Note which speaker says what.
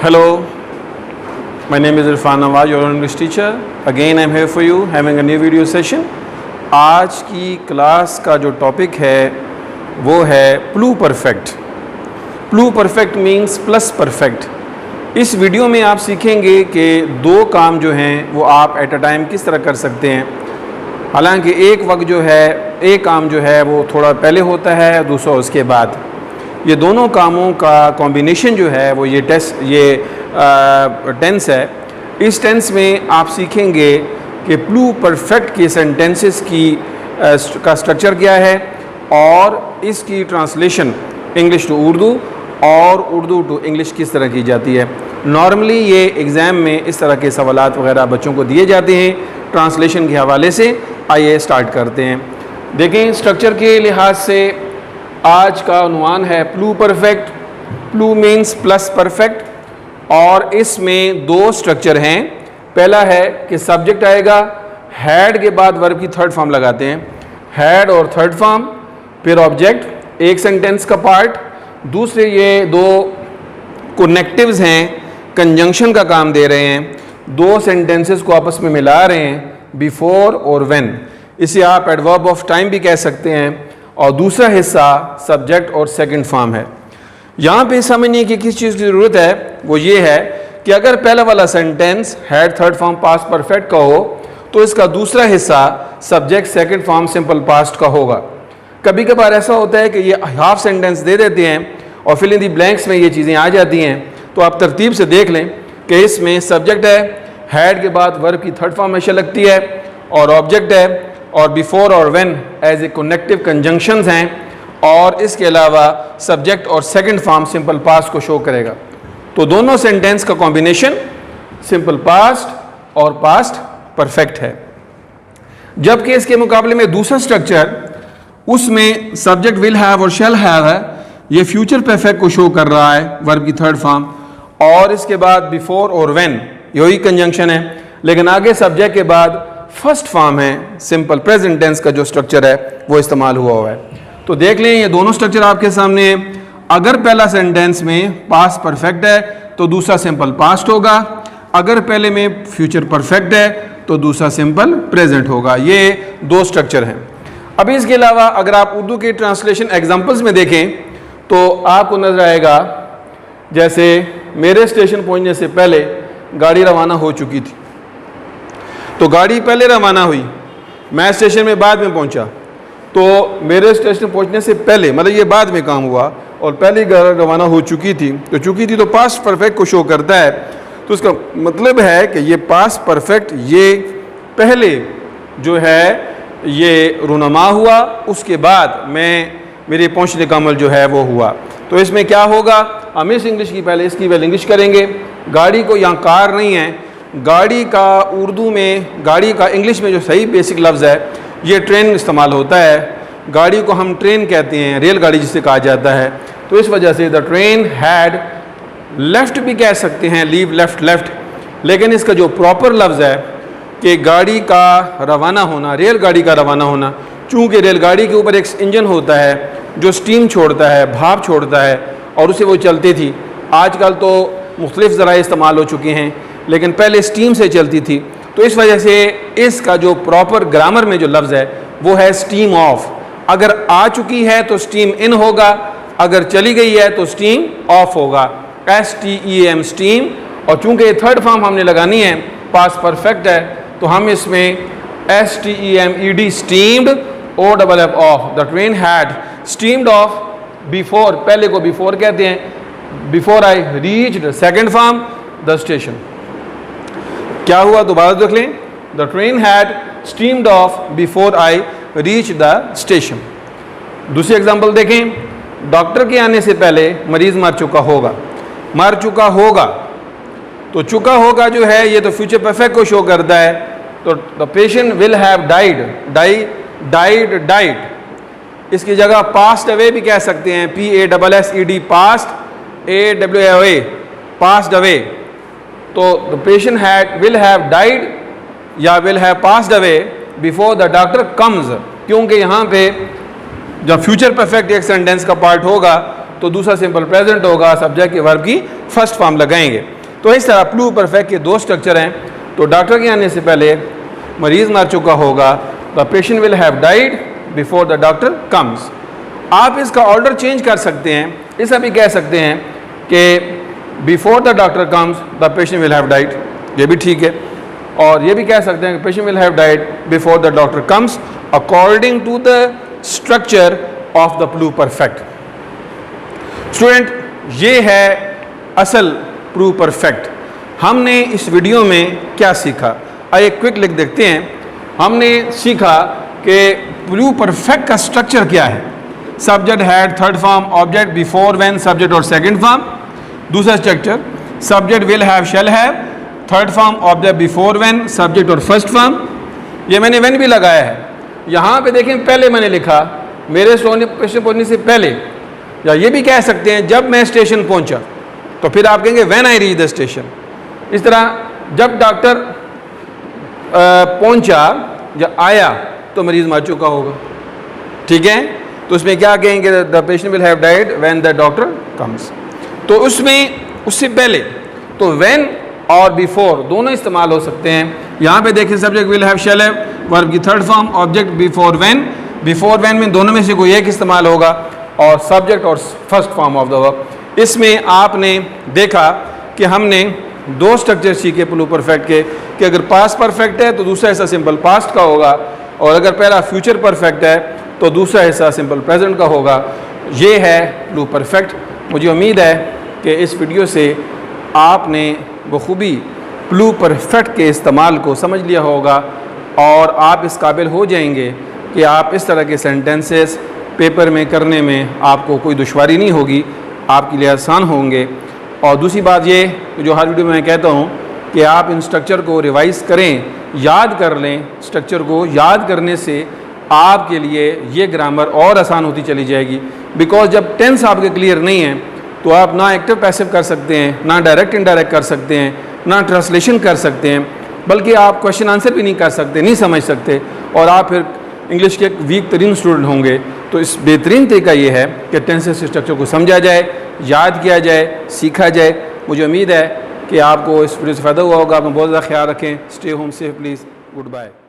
Speaker 1: Hello, my name is Irfan Nawaz, your English teacher. Again I am here for you having a new video session. आज की class का जो topic है वो है pluperfect. Pluperfect means plus perfect. इस video में आप सीखेंगे कि दो काम जो हैं वो आप एट अ टाइम किस तरह कर सकते हैं. हालांकि एक वक्त जो है एक काम जो है वो थोड़ा पहले होता है, दूसरा उसके बाद. ये दोनों कामों का कॉम्बिनेशन जो है वो ये टेंस है. इस टेंस में आप सीखेंगे कि प्लू परफेक्ट के सेंटेंसेस की का स्ट्रक्चर क्या है और इसकी ट्रांसलेशन इंग्लिश टू उर्दू और उर्दू टू इंग्लिश किस तरह की जाती है. नॉर्मली ये एग्ज़ाम में इस तरह के सवालात वगैरह बच्चों को दिए जाते हैं ट्रांसलेशन के हवाले से. आइए स्टार्ट करते हैं. देखें, स्ट्रक्चर के लिहाज से आज का उन्वान है pluperfect. प्लू means plus perfect और इसमें दो स्ट्रक्चर हैं. पहला है कि सब्जेक्ट आएगा, हैड के बाद वर्ब की थर्ड फॉर्म लगाते हैं, हैड और थर्ड फॉर्म, फिर ऑब्जेक्ट एक सेंटेंस का पार्ट. दूसरे ये दो कनेक्टिव्स हैं, कंजंक्शन का काम दे रहे हैं, दो सेंटेंसेस को आपस में मिला रहे हैं, बिफोर और व्हेन. इसे आप एडवर्ब ऑफ टाइम भी कह सकते हैं. और दूसरा हिस्सा सब्जेक्ट और सेकंड फॉर्म है. यहाँ पे समझने की किस चीज़ की ज़रूरत है वो ये है कि अगर पहला वाला sentence had third form past perfect का हो तो इसका दूसरा हिस्सा subject second form simple past का होगा. कभी कभार ऐसा होता है कि ये हाफ सेंटेंस दे देते हैं और फिल इन दी ब्लैंक्स में ये चीज़ें आ जाती हैं. तो आप तरतीब से देख लें कि इसमें सब्जेक्ट है, हैड के बाद वर्ब की थर्ड फॉर्म हमेशा लगती है, और ऑब्जेक्ट है, और बिफोर और when as a connective conjunctions हैं, और इसके अलावा सब्जेक्ट और सेकंड फॉर्म सिंपल पास्ट को शो करेगा. तो दोनों सेंटेंस का कॉम्बिनेशन सिंपल पास्ट और पास्ट परफेक्ट है. जबकि इसके मुकाबले में दूसरा स्ट्रक्चर, उसमें सब्जेक्ट विल हैव और शैल हैव है, ये फ्यूचर परफेक्ट को शो कर रहा है, वर्ब की थर्ड फॉर्म, और इसके बाद बिफोर और व्हेन यही कंजंक्शन है, लेकिन आगे सब्जेक्ट के बाद फर्स्ट फॉर्म है, सिंपल प्रेजेंट टेंस का जो स्ट्रक्चर है वो इस्तेमाल हुआ है. तो देख लें, ये दोनों स्ट्रक्चर आपके सामने है. अगर पहला सेंटेंस में पास्ट परफेक्ट है तो दूसरा सिंपल पास्ट होगा. अगर पहले में फ्यूचर परफेक्ट है तो दूसरा सिंपल प्रेजेंट होगा. ये दो स्ट्रक्चर हैं. अभी इसके अलावा अगर आप उर्दू के ट्रांसलेशन एग्जाम्पल्स में देखें तो आपको नजर आएगा जैसे मेरे स्टेशन पहुंचने से पहले गाड़ी रवाना हो चुकी थी. तो गाड़ी पहले रवाना हुई, मैं स्टेशन में बाद में पहुंचा. तो मेरे स्टेशन पहुंचने से पहले मतलब ये बाद में काम हुआ और पहले गाड़ी रवाना हो चुकी थी. तो चुकी थी तो पास्ट परफेक्ट को शो करता है. तो इसका मतलब है कि ये पास्ट परफेक्ट ये पहले जो है ये रुनमा हुआ, उसके बाद मेरे पहुंचने का अमल जो है वो हुआ. तो इसमें क्या होगा, हम इस इंग्लिश की पहले इसकी वेल इंग्लिश करेंगे. गाड़ी को यहाँ कार नहीं है, गाड़ी का उर्दू में, गाड़ी का इंग्लिश में जो सही बेसिक लफ्ज़ है ये ट्रेन इस्तेमाल होता है. गाड़ी को हम ट्रेन कहते हैं, रेलगाड़ी जिसे कहा जाता है. तो इस वजह से द ट्रेन हैड लेफ्ट भी कह सकते हैं, लीव लेफ्ट लेफ्ट. लेकिन इसका जो प्रॉपर लफ्ज़ है कि गाड़ी का रवाना होना, रेलगाड़ी का रवाना होना, चूँकि रेलगाड़ी के ऊपर एक इंजन होता है जो स्टीम छोड़ता है, भाप छोड़ता है, और उसे वो चलती थी. आजकल तो मुख्तलिफ़ ज़राए इस्तेमाल हो चुके हैं, लेकिन पहले स्टीम से चलती थी. तो इस वजह से इसका जो प्रॉपर ग्रामर में जो लफ्ज़ है वो है स्टीम ऑफ. अगर आ चुकी है तो स्टीम इन होगा, अगर चली गई है तो स्टीम ऑफ होगा, STEAM स्टीम. और चूंकि थर्ड फॉर्म हमने लगानी है, पास्ट परफेक्ट है, तो हम इसमें STEAMED steamed OFF of. The train had steamed of before, पहले को बिफोर कहते हैं, before I reached, second form the station. क्या हुआ दोबारा देख लें, the train had steamed of before I reach the station. दूसरी एग्जांपल देखें, डॉक्टर के आने से पहले मरीज मर चुका होगा. मर चुका होगा, तो चुका होगा जो है ये तो फ्यूचर परफेक्ट को शो करता है. तो the patient will have died, died. इसकी जगह पास्ट अवे भी कह सकते हैं, PASSED passed, AWAY passed away. तो the patient will have died या will have passed away before the doctor comes. क्योंकि यहाँ पे जब फ्यूचर परफेक्ट एक सेंटेंस का पार्ट होगा तो दूसरा सिंपल प्रेजेंट होगा, सब्जेक्ट के वर्ब की फर्स्ट फॉर्म लगाएंगे। तो इस तरह प्लू परफेक्ट के दो स्ट्रक्चर हैं। तो डॉक्टर के आने से पहले मरीज़ मर चुका होगा, the patient will have died before the doctor comes. आप इसका ऑर्डर चेंज कर सकते हैं, ऐसा भी कह सकते हैं कि before the doctor comes the patient will have died, ये भी ठीक है। और ये भी कह सकते हैं कि patient will have died before the doctor comes according to the structure of the pluperfect. Student, ये है असल प्लू परफेक्ट। हमने इस वीडियो में क्या सीखा, आइए क्विक लिख देखते हैं। हमने सीखा कि प्लू परफेक्ट का स्ट्रक्चर क्या है। Subject had, third form, object before when, subject और सेकंड फॉर्म। दूसरा structure subject will have, shall have, third form, object before when, subject और फर्स्ट फॉर्म। ये मैंने व्हेन भी लगाया है। यहाँ पे देखें, पहले मैंने लिखा मेरे स्टेशन पहुँचने से पहले, या ये भी कह सकते हैं जब मैं स्टेशन पहुँचा, तो फिर आप कहेंगे when I reach the station. इस तरह जब डॉक्टर पहुँचा या आया तो मरीज़ मर चुका होगा, ठीक है। तो उसमें क्या कहेंगे, the patient will have died when the doctor comes. तो उसमें उससे पहले तो व्हेन और बिफोर दोनों इस्तेमाल हो सकते हैं। यहाँ पे देखें, subject will have, shall have, verb की third form, object before when. Before when में दोनों में से कोई एक इस्तेमाल होगा, और सब्जेक्ट और first form of the verb. इसमें आपने देखा कि हमने दो स्ट्रक्चर सीखे प्लू परफेक्ट के, कि अगर पास्ट परफेक्ट है तो दूसरा हिस्सा सिंपल पास्ट का होगा, और अगर पहला फ्यूचर परफेक्ट है तो दूसरा हिस्सा सिंपल प्रेजेंट का होगा। ये है प्लू परफेक्ट। मुझे उम्मीद है कि इस वीडियो से आपने बखूबी प्लू परफेक्ट के इस्तेमाल को समझ लिया होगा, और आप इस काबिल हो जाएंगे कि आप इस तरह के सेंटेंसेस पेपर में करने में आपको कोई दुश्वारी नहीं होगी, आपके लिए आसान होंगे। और दूसरी बात ये, जो हर वीडियो में मैं कहता हूँ कि आप इन स्ट्रक्चर को रिवाइज़ करें, याद कर लें। स्ट्रक्चर को याद करने से आपके लिए ये ग्रामर और आसान होती चली जाएगी। बिकॉज जब टेंस आपके क्लियर नहीं है तो आप ना एक्टिव पैसिव कर सकते हैं, ना डायरेक्ट इनडायरेक्ट कर सकते हैं, ना ट्रांसलेशन कर सकते हैं, बल्कि आप क्वेश्चन आंसर भी नहीं कर सकते, नहीं समझ सकते, और आप फिर इंग्लिश के एक वीक तरीन स्टूडेंट होंगे। तो इस बेहतरीन तरीका ये है कि टेंसेस स्ट्रक्चर को समझा जाए, याद किया जाए, सीखा जाए। मुझे उम्मीद है कि आपको इस वीडियो से फ़ायदा हुआ होगा। आप बहुत ज़्यादा ख्याल रखें। Stay home safe please. Good bye.